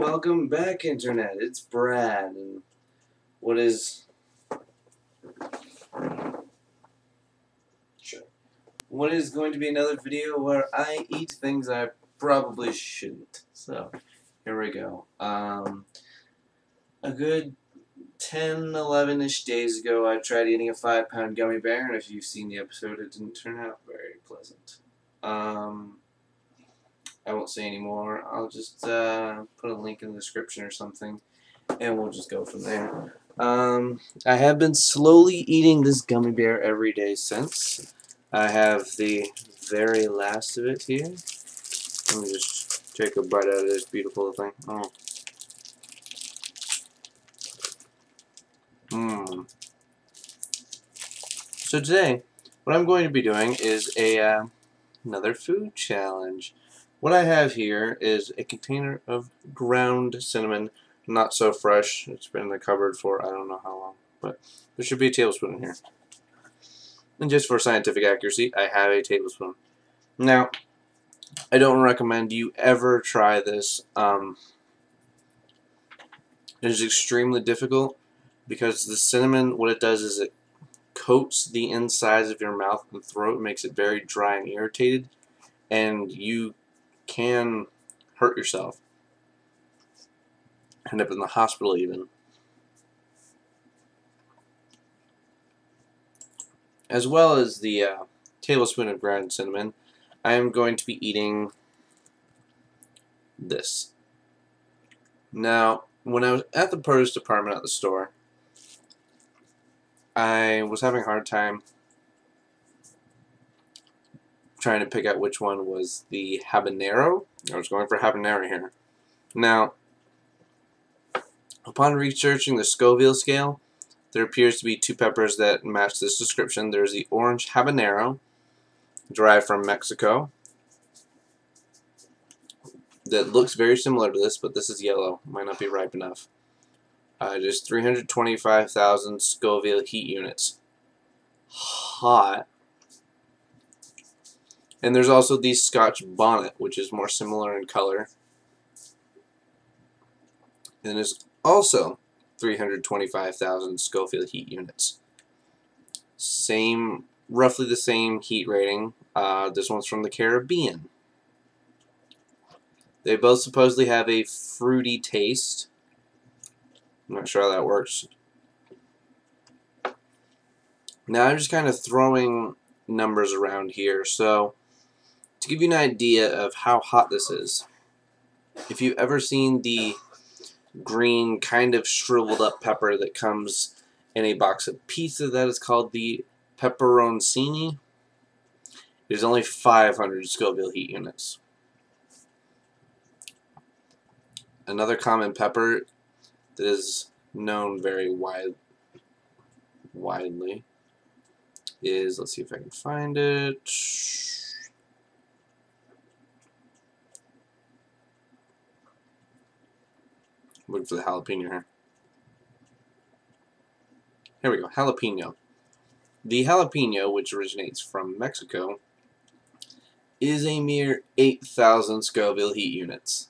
welcome back, Internet. It's Brad, and what is what is going to be another video where I eat things I probably shouldn't. So here we go. A good 10, 11-ish days ago, I tried eating a 5-pound gummy bear, and if you've seen the episode, it didn't turn out very pleasant. I won't say any more. I'll just put a link in the description or something, and we'll just go from there. I have been slowly eating this gummy bear every day since. I have the very last of it here. Let me just take a bite out of this beautiful thing. Oh. Mmm. So today, what I'm going to be doing is another food challenge. What I have here is a container of ground cinnamon, not so fresh. It's been in the cupboard for I don't know how long, but there should be a tablespoon in here. And just for scientific accuracy, I have a tablespoon. Now, I don't recommend you ever try this. It is extremely difficult because the cinnamon, what it does is it coats the insides of your mouth and throat, makes it very dry and irritated, and you can hurt yourself. End up in the hospital even. As well as the tablespoon of ground cinnamon, I am going to be eating this. Now, when I was at the produce department at the store, I was having a hard time trying to pick out which one was the habanero. I was going for habanero here. Now, upon researching the Scoville scale, there appears to be two peppers that match this description. There's the orange habanero, derived from Mexico, that looks very similar to this, but this is yellow. Might not be ripe enough. It is 325,000 Scoville Heat Units. Hot. And there's also the Scotch Bonnet, which is more similar in color. And is also 325,000 Scoville Heat Units. Roughly the same heat rating. This one's from the Caribbean. They both supposedly have a fruity taste. I'm not sure how that works. Now I'm just kind of throwing numbers around here. So to give you an idea of how hot this is, if you've ever seen the green kind of shriveled up pepper that comes in a box of pizza that is called the pepperoncini, it is only 500 Scoville Heat Units. Another common pepper that is known very widely is, let's see if I can find it. Looking for the jalapeno here. Here we go, jalapeno. The jalapeno, which originates from Mexico, is a mere 8,000 Scoville Heat Units.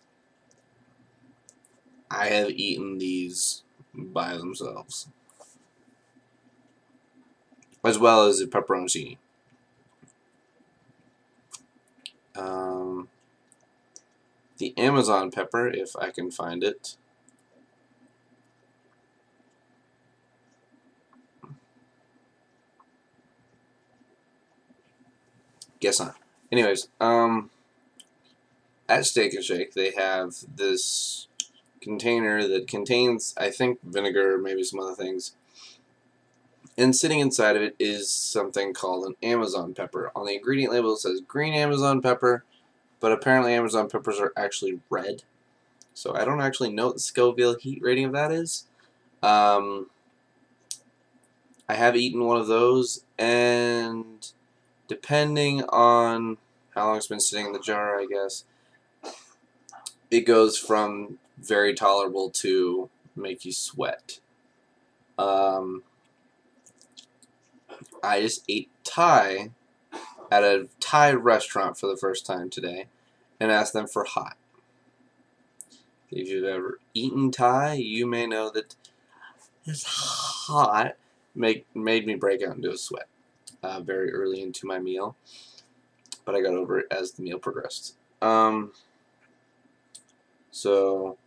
I have eaten these by themselves, as well as the pepperoncini. The Amazon pepper, if I can find it. Guess not. Anyways, at Steak and Shake, they have this container that contains, I think, vinegar, maybe some other things. And sitting inside of it is something called an Amazon pepper. On the ingredient label it says green Amazon pepper, but apparently Amazon peppers are actually red. So I don't actually know what the Scoville heat rating of that is. I have eaten one of those, and depending on how long it's been sitting in the jar, I guess, it goes from very tolerable to make you sweat. I just ate Thai at a Thai restaurant for the first time today and asked them for hot. If you've ever eaten Thai, you may know that this hot made me break out into a sweat very early into my meal, but I got over it as the meal progressed. So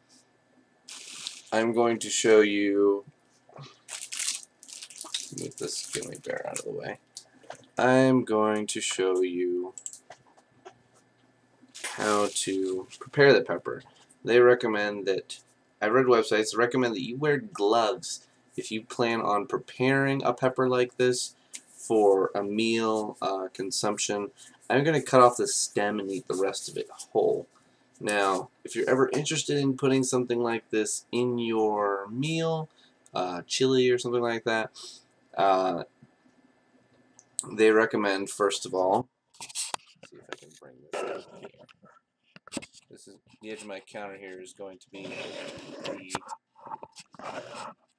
I'm going to show you, move this gummy bear out of the way. I'm going to show you how to prepare the pepper. They recommend that, I read websites that recommend that you wear gloves if you plan on preparing a pepper like this for a meal consumption. I'm going to cut off the stem and eat the rest of it whole. Now, if you're ever interested in putting something like this in your meal, chili or something like that, they recommend, first of all, let's see if I can bring this down here. This is the edge of my counter here is going to be the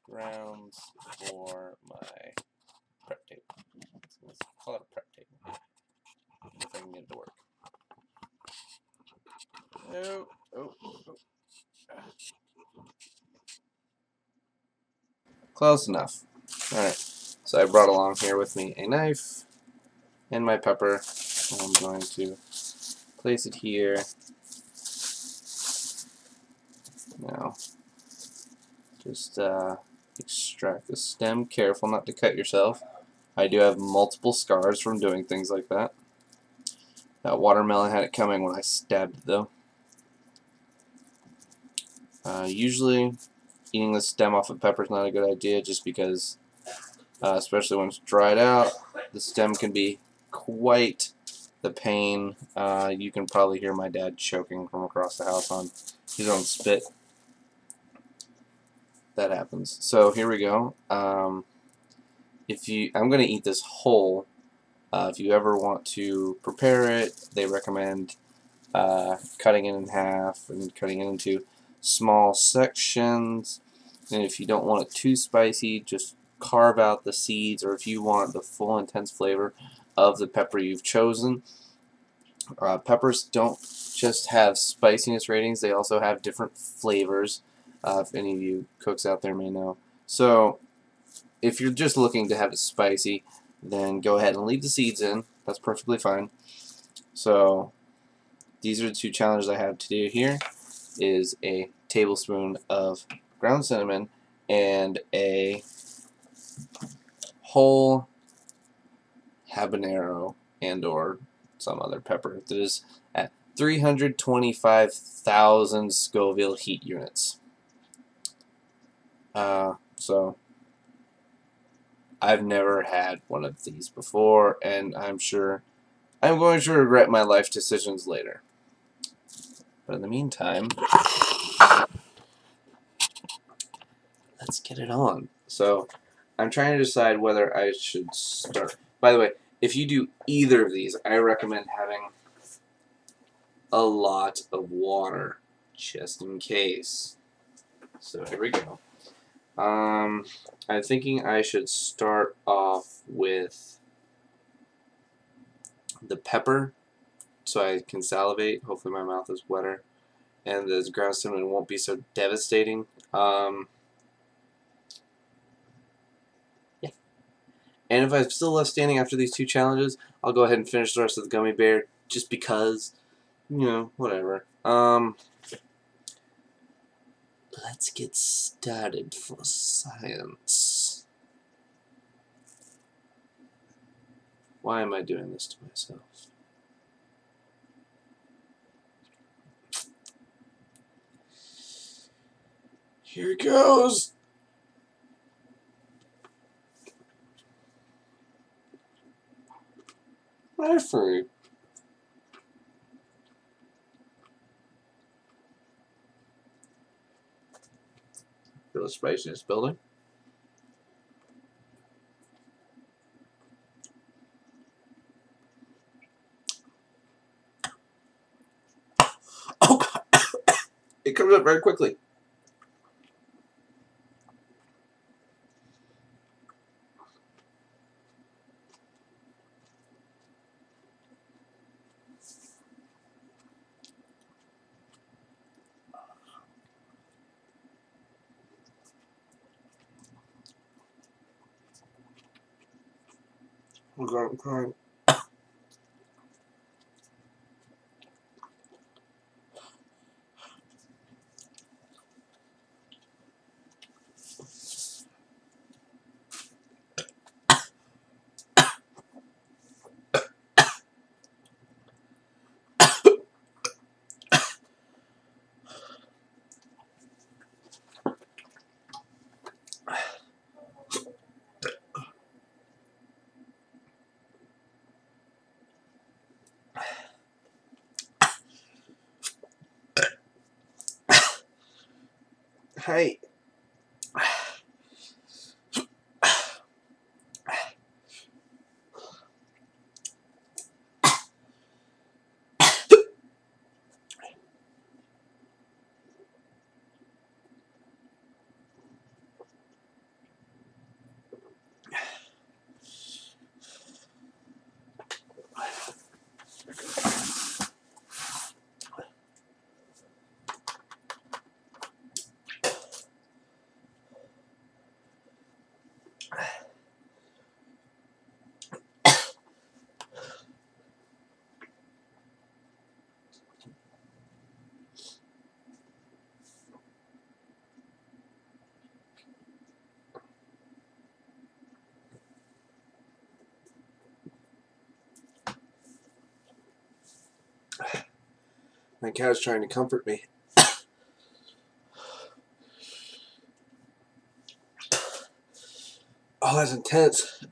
grounds for my prep table. So let's call it a prep table. If I can get it to work. Oh. Close enough. Alright, so I brought along here with me a knife and my pepper. I'm going to place it here. Now, just extract the stem. Careful not to cut yourself. I do have multiple scars from doing things like that. That watermelon had it coming when I stabbed it, though. Usually, eating the stem off of pepper is not a good idea, just because, especially when it's dried out, the stem can be quite the pain. You can probably hear my dad choking from across the house on his own spit. That happens. So here we go. I'm going to eat this whole. If you ever want to prepare it, they recommend cutting it in half and cutting it into small sections. And if you don't want it too spicy, just carve out the seeds, or if you want the full intense flavor of the pepper you've chosen. Peppers don't just have spiciness ratings, they also have different flavors, if any of you cooks out there may know. So if you're just looking to have it spicy, then go ahead and leave the seeds in. That's perfectly fine. So these are the two challenges I have to do here. Is a tablespoon of ground cinnamon and a whole habanero and or some other pepper that is at 325,000 Scoville Heat Units. So I've never had one of these before, and I'm sure I'm going to regret my life decisions later. But in the meantime, let's get it on. So I'm trying to decide whether I should start. By the way, if you do either of these, I recommend having a lot of water, just in case. So here we go. I'm thinking I should start off with the pepper, so I can salivate. Hopefully my mouth is wetter, and the ground cinnamon won't be so devastating. Yeah. And if I'm still left standing after these two challenges, I'll go ahead and finish the rest of the gummy bear, just because, you know, whatever. Let's get started for science. Why am I doing this to myself? Here it goes. Referee. Feel the spiciness building. Oh God. It comes up very quickly. I'm crying. Hey. My cat's trying to comfort me. Oh, that's intense.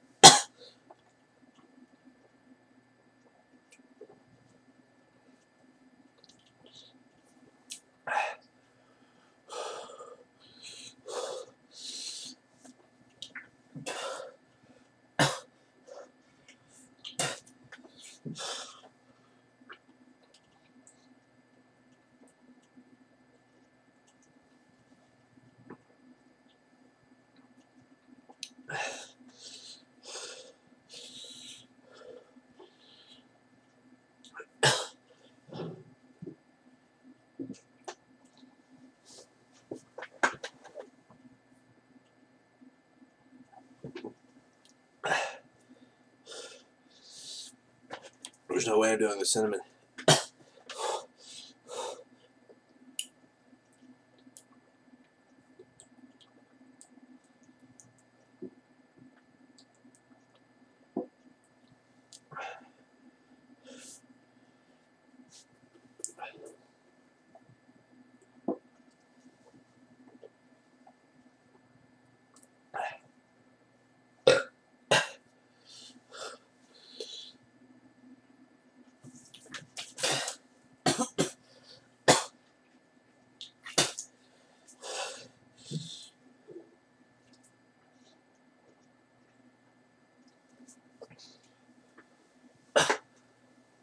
There's no way I'm doing the cinnamon.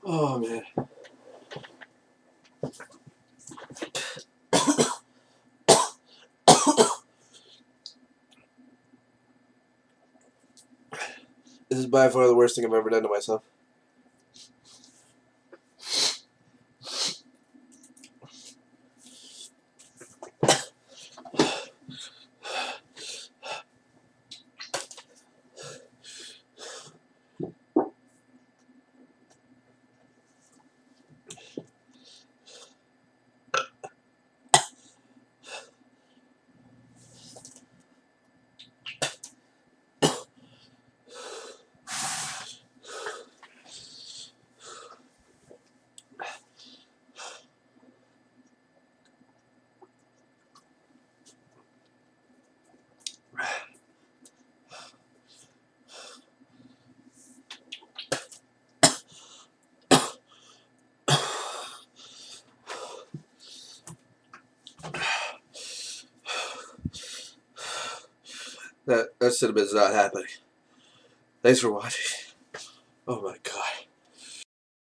Oh, man. This is by far the worst thing I've ever done to myself. That cinnamon is not happening. Thanks for watching. Oh my god.